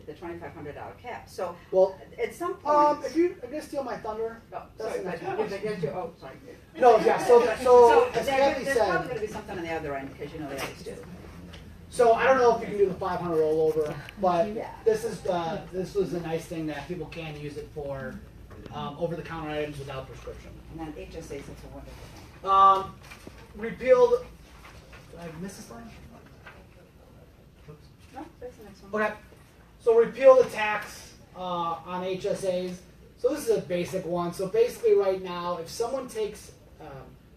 the $2,500 cap. So Well, at some point, if you're gonna steal my thunder, oh, that's sorry, the next but, one. oh, sorry. No, yeah. So as Kathi there's probably said, going to be something on the other end because you know they always do. so I don't know if you can do the 500 rollover, but Yeah. this was a nice thing that people can use it for over-the-counter items without prescription. And then HSAs, it's a wonderful thing. Repealed. Did I miss this line? Oops. No, that's the next one. Okay. So repeal the tax on HSAs. So this is a basic one. So basically, right now, if someone takes,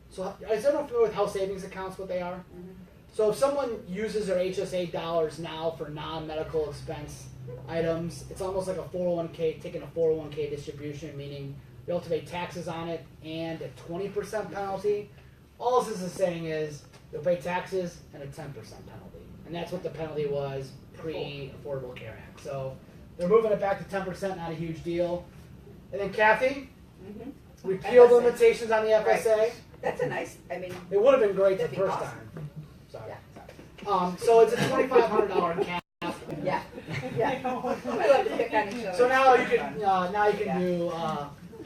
so is everyone familiar with health savings accounts? What they are? Mm-hmm. So if someone uses their HSA dollars now for non-medical expense items, it's almost like a 401k, taking a 401k distribution, meaning you have to pay taxes on it and a 20% penalty. All this is saying is you'll pay taxes and a 10% penalty. And that's what the penalty was pre-Affordable Care Act. So they're moving it back to 10%, not a huge deal. And then Kathi, Mm-hmm. repeal the FSA. limitations on the FSA. Right. That's a nice, I mean, It would have been great the That'd be first awesome. time. Sorry. yeah. So it's a $2,500 cap. Yeah. Yeah. I love to pick on each other. So now you can do.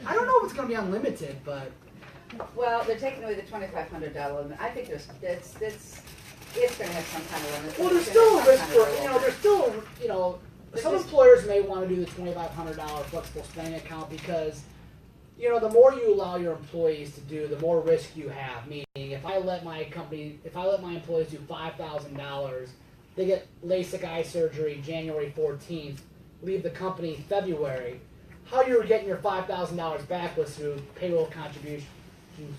I don't know if it's going to be unlimited, but Well, they're taking away the $2,500 limit. I think it's going to have some kind of limit. well, there's It's still gonna a risk have for some kind of there's still some employers may want to do the $2,500 flexible spending account because the more you allow your employees to do, the more risk you have. Meaning, if I let my employees do $5,000, they get LASIK eye surgery January 14th, leave the company February. How you're getting your $5,000 back was through payroll contributions,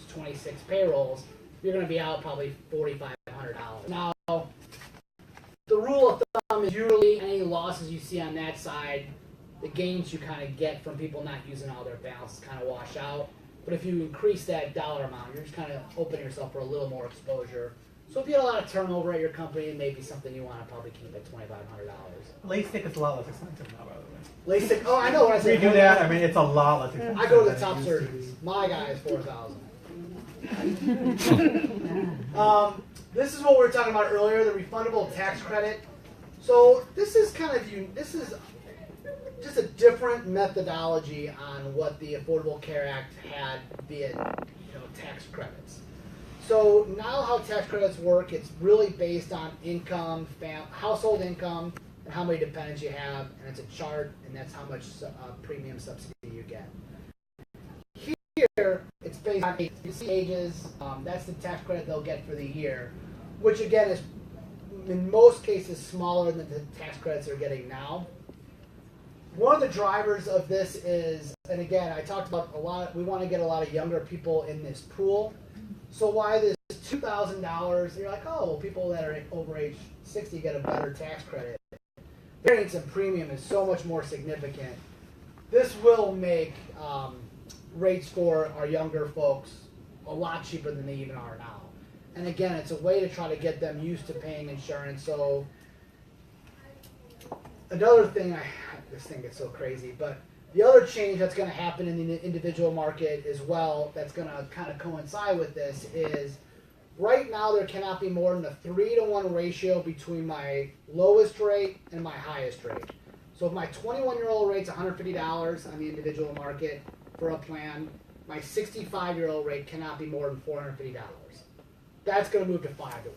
26 payrolls. You're going to be out probably $4,500. Now, the rule of thumb is usually any losses you see on that side, the gains you kind of get from people not using all their balances kind of wash out. But if you increase that dollar amount, you're just kind of opening yourself for a little more exposure. So if you had a lot of turnover at your company, it may be something you want to probably keep at $2,500. LASIK is a lot less expensive now, by the way. LASIK, oh, I know what I said. We do that. I mean, it's a lot less expensive. I go to the than top it used to surgeries. be. My guy is $4,000. This is what we were talking about earlier, the refundable tax credit. So this is this is just a different methodology on what the Affordable Care Act had via tax credits. So now how tax credits work, it's really based on income, household income, and how many dependents you have, and it's a chart, and that's how much premium subsidy you get. Here, it's based on ages. That's the tax credit they'll get for the year, which again is in most cases smaller than the tax credits they're getting now. One of the drivers of this is, and again, I talked about we want to get a lot of younger people in this pool. So why this $2,000? You're like, oh, well, people that are over age 60 get a better tax credit. The variance in premium is so much more significant. This will make rates for our younger folks a lot cheaper than they even are now. And again, it's a way to try to get them used to paying insurance. So another thing, this thing gets so crazy, but the other change that's going to happen in the individual market as well, that's going to kind of coincide with this, is right now there cannot be more than a 3-to-1 ratio between my lowest rate and my highest rate. So if my 21-year-old rate's $150 on the individual market for a plan, my 65-year-old rate cannot be more than $450. That's going to move to 5-to-1.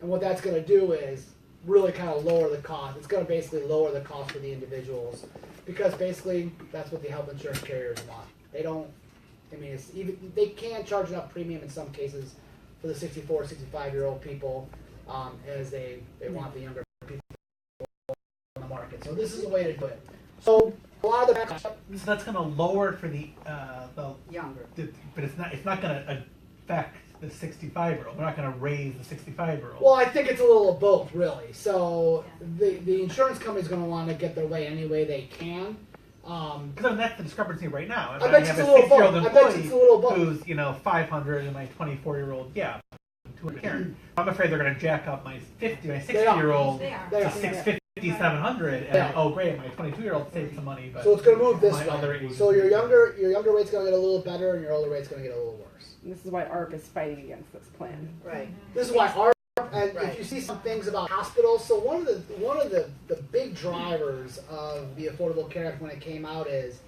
And what that's going to do is really kind of lower the cost. It's going to basically lower the cost for the individuals because basically that's what the health insurance carriers want. They don't, they can't charge enough premium in some cases for the 64, 65-year-old people as they want the younger people on the market. So this is a way to do it. So a lot of the So that's going to lower it for the younger. but it's not going to affect the 65-year-old. We're not going to raise the 65-year-old. Well, I think it's a little of both, really. So the insurance company's going to want to get their way any way they can. Because that's the discrepancy right now. I bet have it's a a little 60-year-old both. I bet employee it's a little both. who's 500 and my 24-year-old, 200. I'm afraid they're going to jack up my 60-year-old They are. to 650, 700, and oh great, my 22-year-old saved some money. But So it's going to move this my other way. age So your younger rate's going to get a little better, and your older rate's going to get a little worse. And this is why ARP is fighting against this plan. Right. This is why ARP and Right. if you see some things about hospitals, so one of the big drivers of the Affordable Care Act when it came out is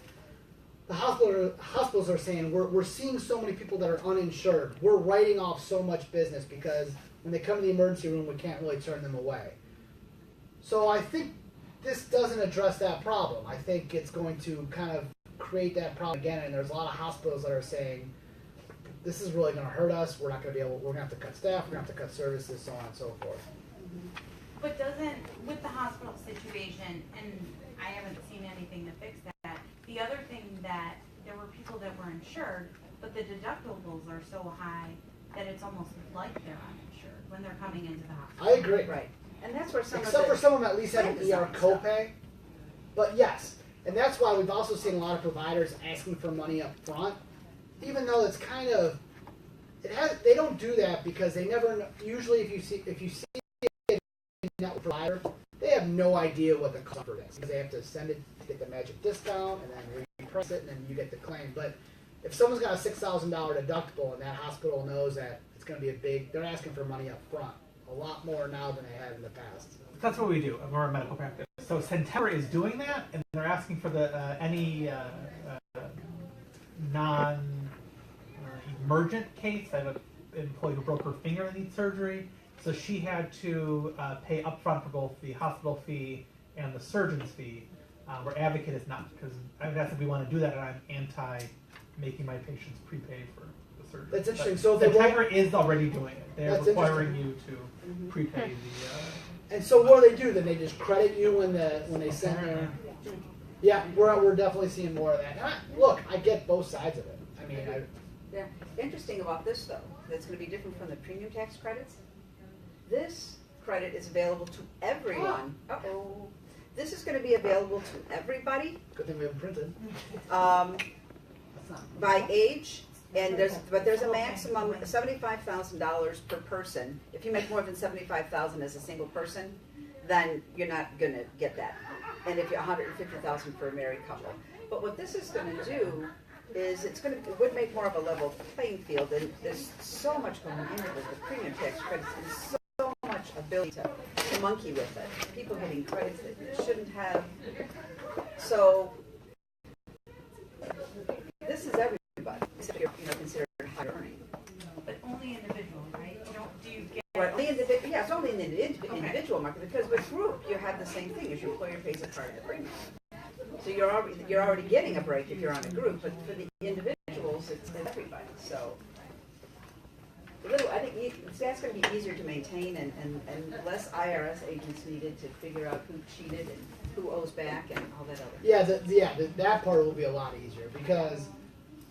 the hospitals are saying we're seeing so many people that are uninsured. We're writing off so much business because when they come to the emergency room, we can't really turn them away. So I think this doesn't address that problem. I think it's going to kind of create that problem again, and there's a lot of hospitals that are saying this is really going to hurt us. We're not going to be able. We're going to have to cut staff. We're going to have to cut services, so on and so forth. But doesn't, with the hospital situation, and I haven't seen anything to fix that, the other thing that there were people that were insured, but the deductibles are so high that it's almost like they're uninsured when they're coming into the hospital. I agree. Right. And that's where some Except of for the, some of them at least have an plan ER design stuff. copay. But yes, and that's why we've also seen a lot of providers asking for money up front, even though it's kind of they don't do that because they never usually if you see a network provider, they have no idea what the cost is because they have to send it to get the magic discount and then reprice it and then you get the claim. But if someone's got a $6,000 deductible and that hospital knows that it's going to be they're asking for money up front a lot more now than they have in the past. That's what we do. We're a medical practice. So Centera is doing that, and they're asking for the any non-emergent case. I have an employee who broke her finger and needs surgery, so she had to pay upfront for both the hospital fee and the surgeon's fee. Where Advocate is not, because I would ask if we want to do that, and I'm anti making my patients prepay for the surgery. That's interesting. But So they Centera is already doing it. They're That's requiring you to prepay the. And so what do they do? Then they just credit you when they send their. Yeah, we're definitely seeing more of that. And look, I get both sides of it. I mean, yeah. Interesting about this though, that's going to be different from the premium tax credits. This credit is available to everyone. Uh-oh. This is going to be available to everybody good thing we haven't printed. by age, and there's a maximum $75,000 per person. If you make more than $75,000 as a single person, then you're not going to get that. And if you're $150,000 for a married couple. But what this is going to do is it would make more of a level playing field, and there's so much going into the premium tax credits and so much ability to monkey with it. People getting credits that you shouldn't have. So this is everybody, except you're considered high earning. But only individual, right? Do you get? Right, it's only in the individual market, because with group, you have the same thing, as your employer pays a part of the premium. So you're already getting a break if you're on a group, but for the individuals, it's everybody, so. I think that's going to be easier to maintain and less IRS agents needed to figure out who cheated and who owes back and all that other. That part will be a lot easier because,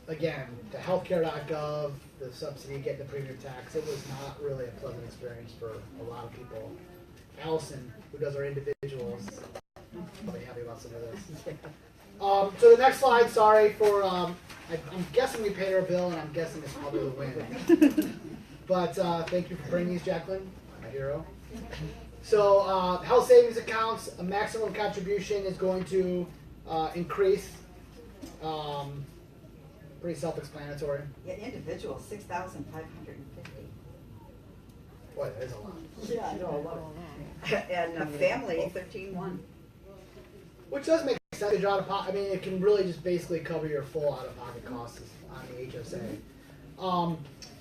again, the healthcare.gov, the subsidy, getting the premium tax, it was not really a pleasant experience for a lot of people. Allison, who does our individuals, probably happy about some of this. So the next slide, sorry for, I'm guessing we paid our bill and I'm guessing it's probably the win. But thank you for bringing these, Jacqueline, my hero. So health savings accounts, a maximum contribution is going to increase. Pretty self-explanatory. Yeah, individual, 6,550. Boy, that is a lot. Yeah, I know, a lot. And family, 13,100. Which does make sense. Out of pocket. I mean, it can really just basically cover your full out-of-pocket costs on the HSA.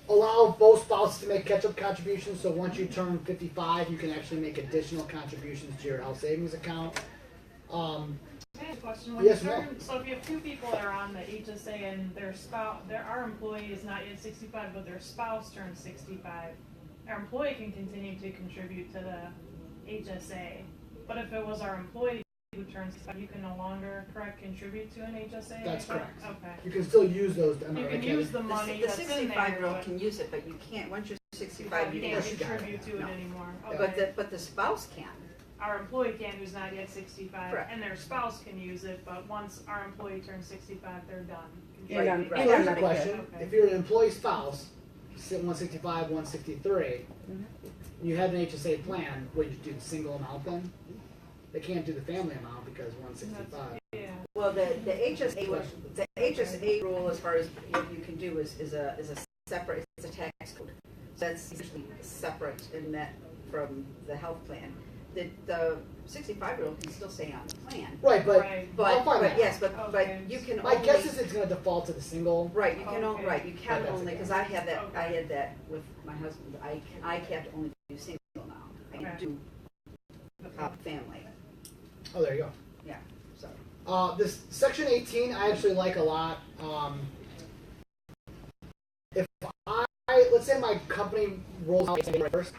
Allow both spouses to make catch-up contributions. So once you turn 55, you can actually make additional contributions to your health savings account. I have a question. Yes, So if you have two people that are on the HSA and their spouse, our employee is not yet 65, but their spouse turns 65, our employee can continue to contribute to the HSA. But if it was our employee who turns 65, you can no longer contribute to an HSA? That's correct. Okay. You can still use those. You can use the money The that's in 65-year-old there, can use it, but you can't, once you're 65, but you you can't. can't contribute to it anymore. But Okay. the spouse can. Our employee can, who's not yet 65, Correct. and their spouse can use it, but once our employee turns 65, they're done. Right, contributing. right. So here's a question. Okay. If you're an employee spouse, 165, 163, you have an HSA plan, would you do the single amount then? They can't do the family amount because 165. Yeah. Well, the HSA rule, as far as what you can do, is a separate, it's a tax code. that's usually separate in that from the health plan. The 65-year-old can still stay on the plan. Right, but Right. I'll find that. Yes, Okay. but you can My only. guess is it's going to default to the single. Right, you can Okay. right, you can That's only, okay. because I had that, I Okay. had that with my husband, I have to only do single now. I can Okay. do family, Oh, there you go. yeah, so. This section 18, I actually like a lot. If let's say my company rolls out January 1st.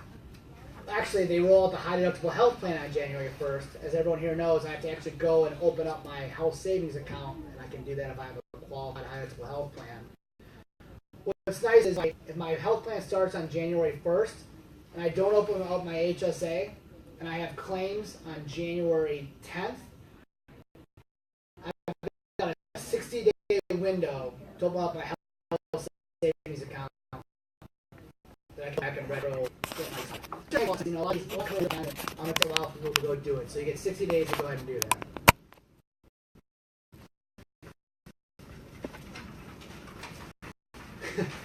Actually, they roll out the high deductible health plan on January 1st. As everyone here knows, I have to actually go and open up my health savings account, and I can do that if I have a qualified high deductible health plan. What's nice is if my health plan starts on January 1st, and I don't open up my HSA, and I have claims on January 10th, I've got a 60-day window to open up my health savings account that I can back and retro. You know, a lot of these I'm going to allow people to go do it. So you get 60 days to go ahead and do that.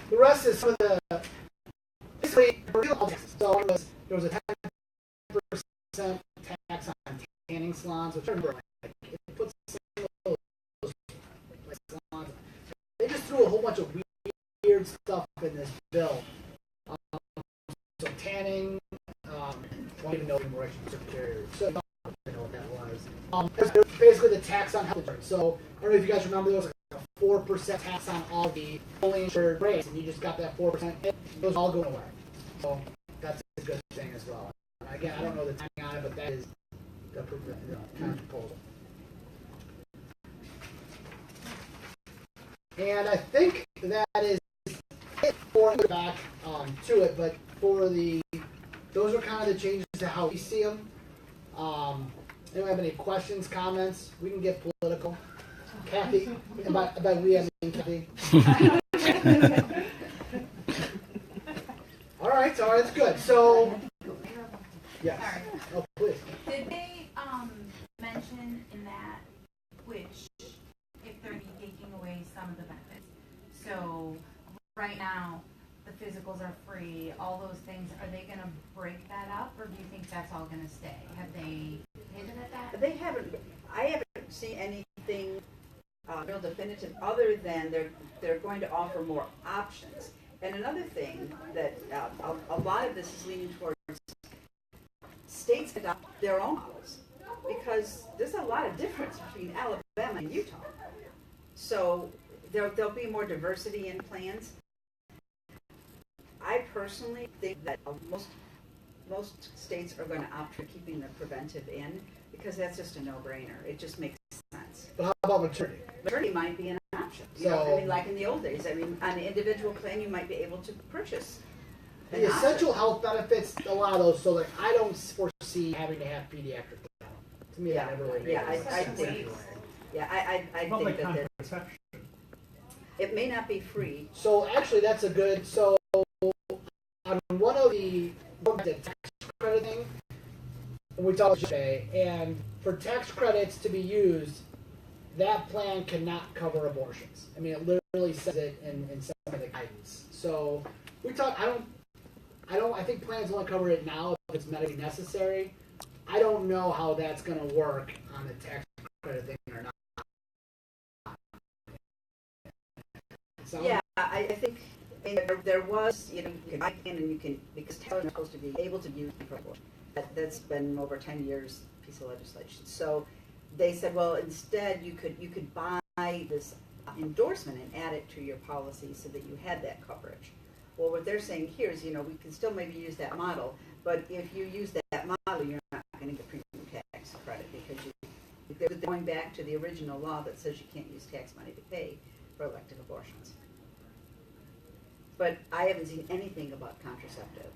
The rest is some of the basically so there was a 10% tax on tanning salons, which I remember like it puts those like salons. They just threw a whole bunch of weird stuff in this bill. So tanning, I don't even know the direction secretary. So I don't know what that was. There's basically the tax on health insurance. So I don't know if you guys remember there was like a 4% tax on all the fully insured rates, and you just got that 4%. Those all going away. So that's a good thing as well. Again, I don't know the timing on it, but that is the kind of proposal. And I think that is it for back to it, but for those are kind of the changes to how we see them. Anyone have any questions, comments? We can get political. Kathi, and by we I mean Kathi. all right, that's good. So, yes. Sorry. Oh, please. Did they mention in that which if they're taking away some of the benefits? So right now the physicals are free, all those things, are they gonna break that up, or do you think that's all gonna stay? Have they hinted at that? They haven't, I haven't seen anything real definitive other than they're going to offer more options. And another thing that a lot of this is leaning towards states adopt their own models, because there's a lot of difference between Alabama and Utah. So there'll be more diversity in plans. I personally think that most states are going to opt for keeping the preventive in, because that's just a no-brainer. It just makes sense. But how about maternity? Maternity might be an option. So- I mean, like in the old days. I mean, on an individual plan, you might be able to purchase an The option. essential health benefits, a lot of those, so like I don't foresee having to have pediatric dental. To me, that never really makes Yeah, I sense think- anyway. Yeah, I About think like that contraception. it may not be free. So actually, that's a good. So on one of the tax credit thing, we talked today, and for tax credits to be used, that plan cannot cover abortions. I mean, it literally says it in some of the guidance. So we talked. I think plans only cover it now if it's medically necessary. I don't know how that's going to work on the tax credit thing or not. So, Yeah, I think there was, you can buy in and you can, because Taylor is supposed to be able to use for abortion. That's been over 10 years piece of legislation. So they said, well, instead you could buy this endorsement and add it to your policy so that you had that coverage. Well, what they're saying here is, we can still maybe use that model, but if you use that model, you're not going to get premium tax credit, because they're going back to the original law that says you can't use tax money to pay for elective abortions. But I haven't seen anything about contraceptive.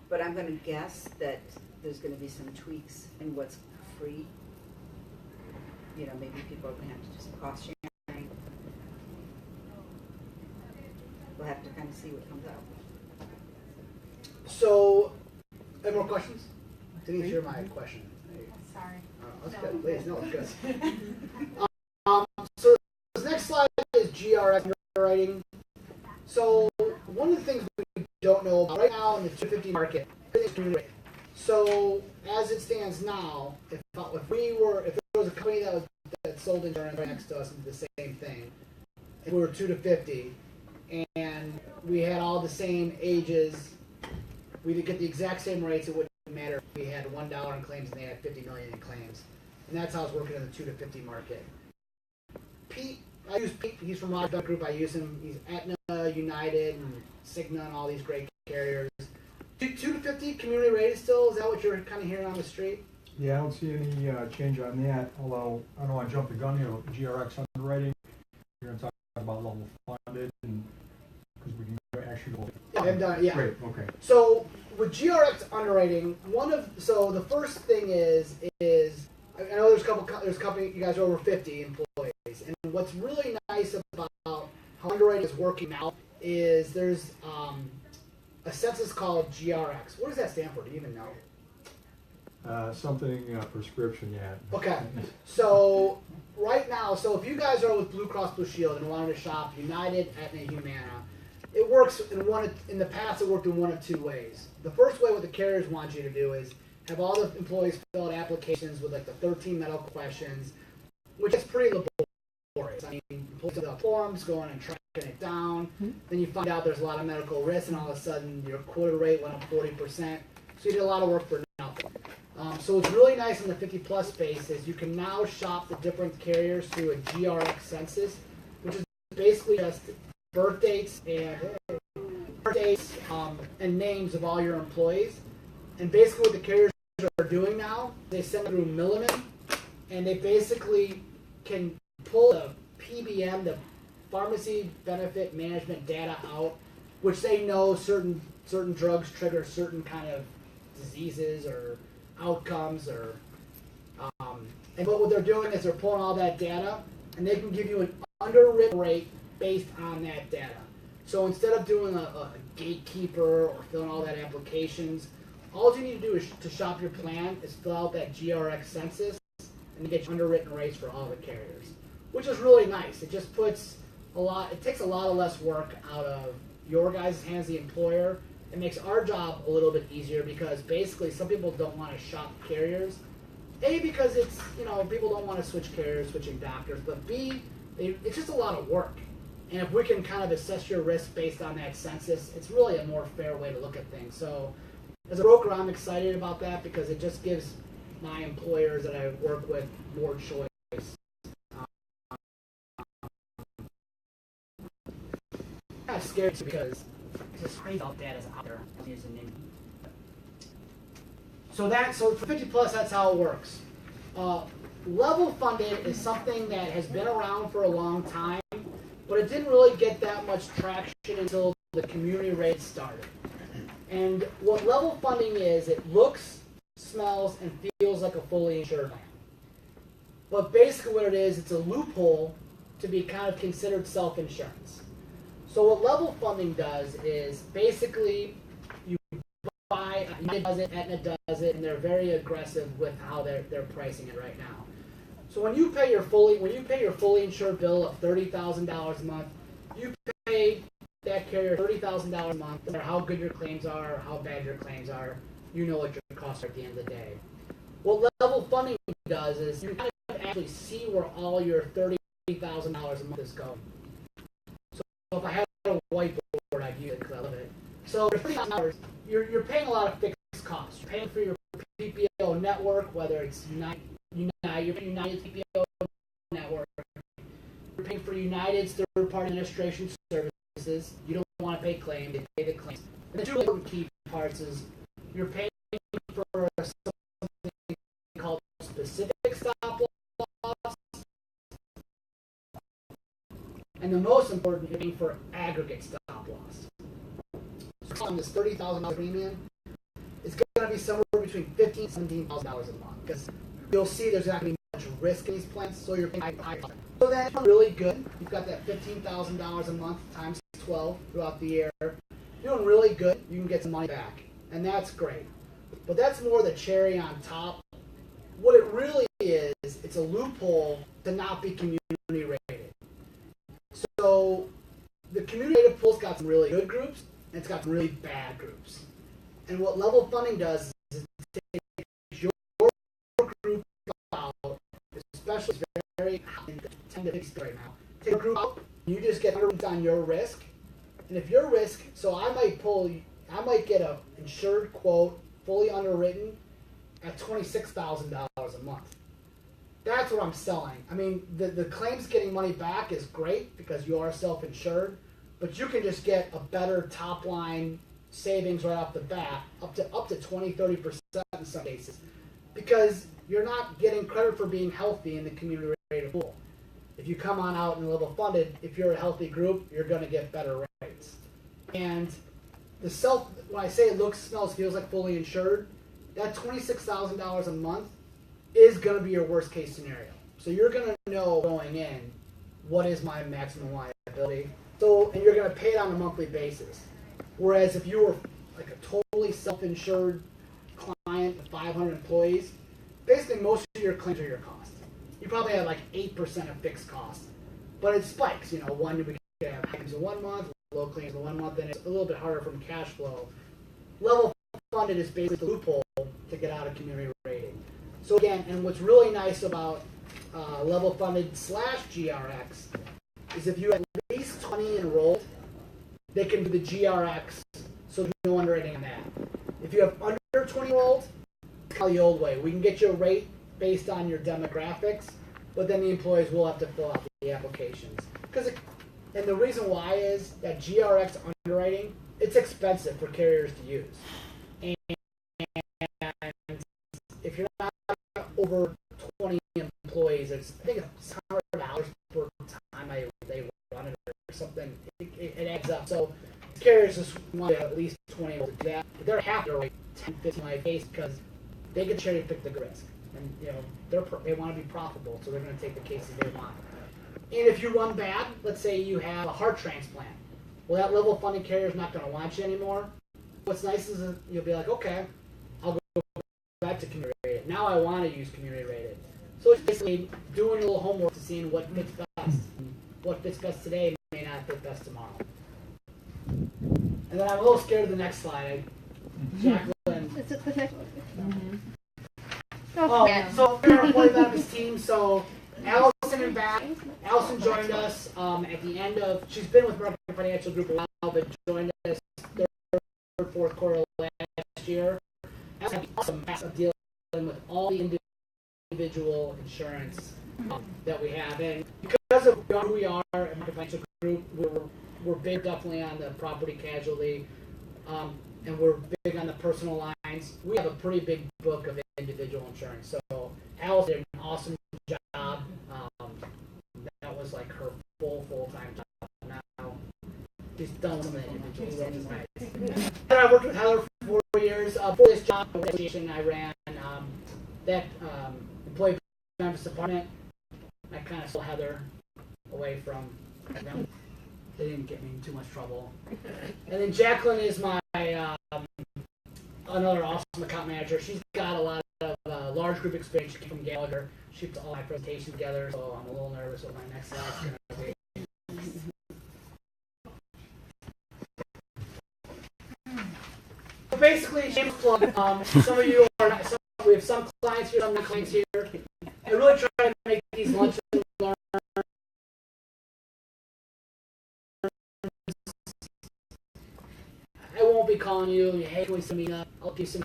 But I'm going to guess that there's going to be some tweaks in what's free. Maybe people are going to have to do some cost sharing. We'll have to kind of see what comes out. So, any more questions? Denise, you're my question. Sorry. That's No. good. Please, no, it's good. So this next slide is GRS underwriting. So one of the things we don't know about, right now in the 250 market, everything's community rated. So as it stands now, if there was a company that sold insurance right next to us and did the same thing, if we were 2 to 50, and we had all the same ages, we would get the exact same rates. It wouldn't matter if we had $1 in claims and they had 50 million in claims, and that's how it's working in the 2 to 50 market. Pete, I use Pete. He's from Rock Group. I use him. He's Aetna, United, and Cigna, and all these great carriers. 2 to 50 community rated still. Is that what you're kind of hearing on the street? Yeah, I don't see any change on that, although I don't want to jump the gun here with GRX underwriting. We're going to talk about level funded, and because we can actually go. Yeah, I've done it, yeah. Great, okay. So with GRX underwriting, the first thing is I know there's a company, you guys are over 50 employees, and what's really nice about how underwriting is working now is there's a census called GRX. What does that stand for? Do you even know? Something prescription, yeah. Okay, so right now, if you guys are with Blue Cross Blue Shield and wanted to shop United, Aetna, Humana, it works in the past. It worked in one of two ways. The first way, what the carriers want you to do is have all the employees fill out applications with like the 13 medical questions, which is pretty laborious. I mean, employees fill out forms, go in and tracking it down. Then you find out there's a lot of medical risk, and all of a sudden your quota rate went up 40%. So you did a lot of work for nothing. So what's really nice in the 50 plus space is you can now shop the different carriers through a GRX census, which is basically just birth dates and names of all your employees. And basically what the carriers are doing now, they send it through Milliman, and they basically can pull the PBM, the pharmacy benefit management data out, which they know certain drugs trigger certain kind of diseases or outcomes, or but what they're doing is they're pulling all that data, and they can give you an underwritten rate based on that data. So instead of doing a gatekeeper or filling all that applications, all you need to do is to shop your plan is fill out that GRX census and get your underwritten rates for all the carriers, which is really nice. It just it takes a lot of less work out of your guys' hands, the employer. It makes our job a little bit easier because basically some people don't want to shop carriers. A, because it's, people don't want to switch carriers, switching doctors, but B, it's just a lot of work. And if we can kind of assess your risk based on that census, it's really a more fair way to look at things. So as a broker, I'm excited about that because it just gives my employers that I work with more choice. Kind of scary too because it's just crazy how data's out there. So for 50 plus, that's how it works. Level funded is something that has been around for a long time, but it didn't really get that much traction until the community rate started. And what level funding is, it looks, smells, and feels like a fully insured plan. But basically what it is, it's a loophole to be kind of considered self-insurance. So what level funding does is basically you buy, United does it, Aetna does it, and they're very aggressive with how they're pricing it right now. So when you pay your fully insured bill of $30,000 a month, you pay that carrier $30,000 a month, no matter how good your claims are, or how bad your claims are, you know what your costs are at the end of the day. What level funding does is you kind of actually see where all your $30,000 a month is going. So if I had a whiteboard, I'd use it because I love it. So for $30,000, you're paying a lot of fixed costs. You're paying for your PPO network, whether it's United's PPO network. You're paying for United's third-party administration services. You don't want to pay claims; they pay the claims. And the two important key parts is you're paying for something called specific stop loss, and the most important, you're paying for aggregate stop loss. So on this $30,000 premium, it's going to be somewhere between $15,000 and $17,000 a month because you'll see there's not going to be much risk in these plans, so you're paying high. So that's really good. You've got that $15,000 a month times 12 throughout the year. You're doing really good. You can get some money back, and that's great. But that's more the cherry on top. What it really is, it's a loophole to not be community rated. So the community rated pool's got some really good groups, and it's got really bad groups. And what level funding does is it takes your group out, especially very high, 10 to 50 right now. Take a group out, you just get underwritten on your risk. And if your risk, so I might get a insured quote, fully underwritten, at $26,000 a month. That's what I'm selling. I mean, the claims getting money back is great because you are self-insured, but you can just get a better top line savings right off the bat, up to 20, 30% in some cases, because you're not getting credit for being healthy in the community rated pool. If you come on out and level funded, if you're a healthy group, you're going to get better rates. And when I say it looks, smells, feels like fully insured, that $26,000 a month is going to be your worst case scenario. So you're going to know going in, what is my maximum liability? So, and you're going to pay it on a monthly basis. Whereas if you were like a totally self-insured client with 500 employees, basically most of your claims are your cost. You probably have like 8% of fixed costs, but it spikes. You know, we could have claims in 1 month, low claims in 1 month, and it's a little bit harder from cash flow. Level funded is basically the loophole to get out of community rating. So again, and what's really nice about level funded / GRX is if you have at least 20 enrolled, they can do the GRX, so there's no underwriting on that. If you have under 20 enrolled, it's kind of the old way. We can get your rate based on your demographics, but then the employees will have to fill out the applications. And the reason why is that GRX underwriting, it's expensive for carriers to use. And if you're not over 20 employees, I think it's $100 per time they run it or something. It adds up. So carriers just want at least 20 to do that. But they're happy to write 10, 15 my case because they get cherry pick the risk. And you know they want to be profitable, so they're going to take the cases they want. And if you run bad, let's say you have a heart transplant, well, that level funding carrier is not going to want you anymore. What's nice is that you'll be like, okay, I'll go back to community rated. Now I want to use community rated. So it's basically doing a little homework to seeing what fits best. What fits best today may not fit best tomorrow. And then I'm a little scared of the next slide. Jacqueline. Is it the next one? Oh, so we're employee benefits team. So Allison and Bath. Allison joined us at the end of. She's been with American Financial Group a while, but joined us third, fourth quarter last year. Allison had awesome of dealing with all the individual insurance that we have, and because of who we are at American Financial Group, we're big definitely on the property casualty, and we're big on the personal lines. We have a pretty big book of individual insurance. So Allison did an awesome job. That was like her full-time job. Now she's done some of the individual stuff, which is nice. And I worked with Heather for 4 years. For this job I ran that employee benefits department. I kind of stole Heather away from them. They didn't get me in too much trouble. And then Jacqueline is my another awesome account manager. She's got a lot of large group experience. She came from Gallagher. She put all my presentations together, so I'm a little nervous what my next slide's going to be. So basically, shameless plug. Some of you are not. We have some clients here, some not clients here. I really try to make these lunch and learn. I won't be calling you. Hey, can we send me up? I'll give you some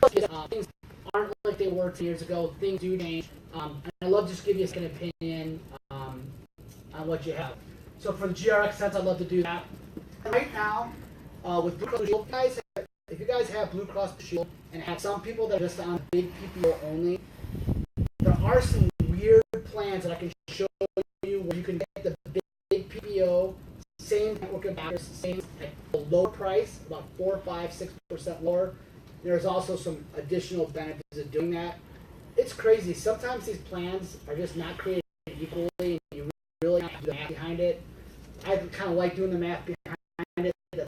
things aren't like they were 10 years ago. Things do change. And I love to just give you a second opinion on what you have. So for the GRX sense, I'd love to do that. Right now, with Blue Cross Blue Shield, if you guys have Blue Cross Blue Shield and have some people that are just on big PPO only, there are some weird plans that I can show you where you can get the big PPO, same network of doctors, same at a lower price, about 4, 5, 6% lower. There's also some additional benefits of doing that. It's crazy. Sometimes these plans are just not created equally, and you really have to do the math behind it. I kind of like doing the math behind it. That's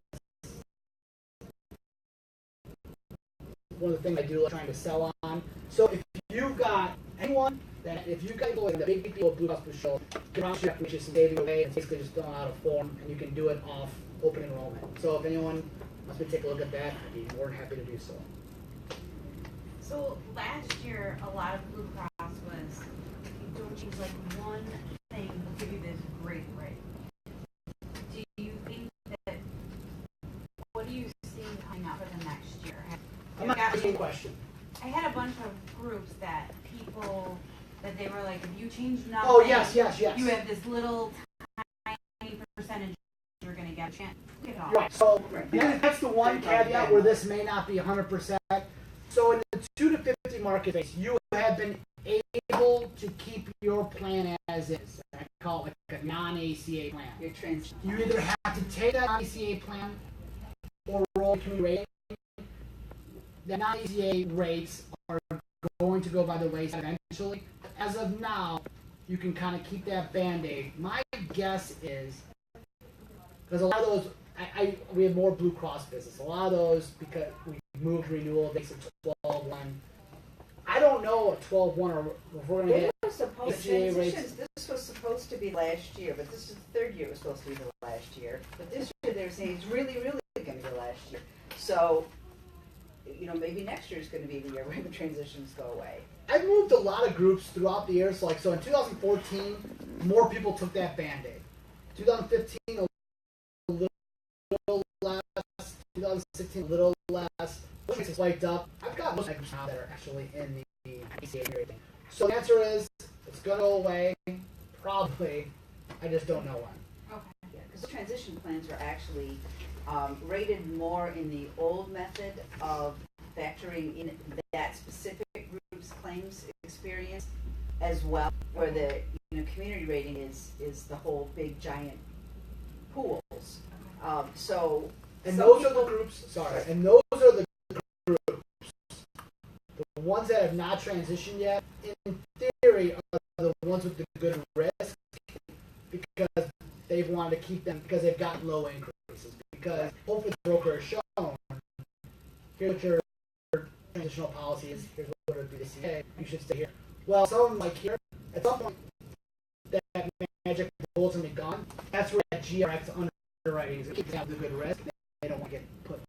one of the things I do, like trying to sell on. So if you've got anyone if you've got people in the big PPO Blue Cross Blue Shield, you can actually some saving away and basically just fill out a form, and you can do it off open enrollment. So if anyone wants me to take a look at that, I'd be more than happy to do so. So last year, a lot of Blue Cross was, if you don't change like one thing, we'll give you this great rate. Do you think that, what do you see coming up for the next year? I'm not asking a question. I had a bunch of groups that people, that they were like, if you change nothing. Oh, yes. You have this little tiny percentage you're gonna get a chance. Look at all. Right, so that's the one caveat where this may not be 100%. So in the 2 to 50 market space, you have been able to keep your plan as is. I call it like a non-ACA plan. Your trans. You either have to take that non-ACA plan or roll community rating. The non-ACA rates are going to go by the wayside eventually. As of now, you can kind of keep that Band-Aid. My guess is, because a lot of those, we have more Blue Cross business. A lot of those, because we moved renewal dates to 12/1. I don't know what 12/1 or if we're going to They get were supposed to ACA rates. transitions. This was supposed to be last year, but this is the third year it was supposed to be the last year. But this year they're saying it's really, really going to be last year. So, maybe next year is going to be the year where the transitions go away. I've moved a lot of groups throughout the years. So in 2014, more people took that Band-Aid. 2015, a little less. 2016, a little less. It's spiked up. I've got most of now that are actually in the ACA rating. So the answer is, it's going to go away. Probably. I just don't know when. Okay. Yeah, because the transition plans were actually rated more in the old method of factoring in that specific group's claims experience as well, where the community rating is the whole big giant pools. And those are the groups. Sorry. And those are the groups. The ones that have not transitioned yet, in theory, are the ones with the good risk because they've wanted to keep them because they've got low increases. Because hopefully the broker has shown, here's what your transitional policy is, here's what it would be to CA, you should stay here. Well, some of them like here, at some point, that magic bullet's gonna be gone. That's where that GRX underwriting is keeping out the good risk. They don't want to get put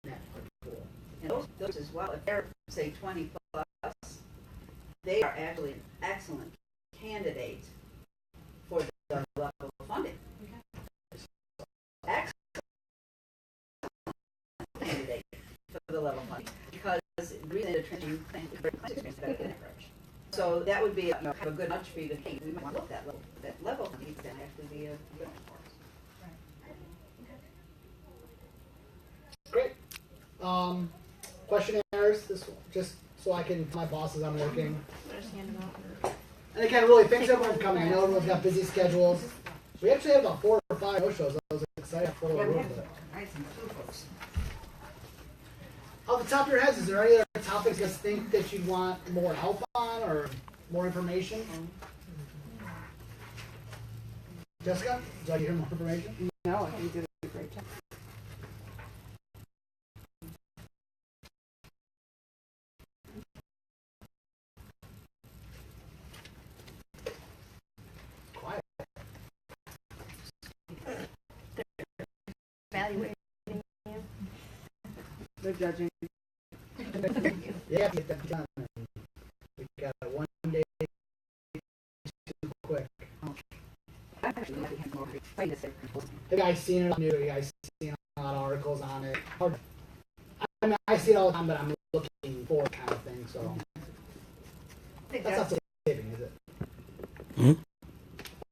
in that pool. And those as well, if they're, say, 20 plus, they are actually an excellent candidate for the level of funding. Excellent candidate for the level of funding. Because really the transition plan is very claims experience better than average. So that would be kind of a good nudge for you to think, we might want to look at that level of funding can actually be a good one for us. Great. Questionnaires, this just so I can tell my bosses I'm working. And again, really, thanks everyone for coming. I know everyone's got busy schedules. We actually had about 4 or 5 no-shows. I was excited for the Yeah, we room. have nice and cool folks. Off the top of your heads, is there any other topics you guys think that you'd want more help on or more information? Jessica, would you like to hear more information? No, I think you did a great job. Quiet. Evaluating you. They're judging. Yeah, get that done. We got it one day too quick. Have you guys seen it on the news? Have you guys seen a lot of articles on it? Hard. I mean, I see it all the time, but I'm looking for kind of thing. So that's not saving, is it?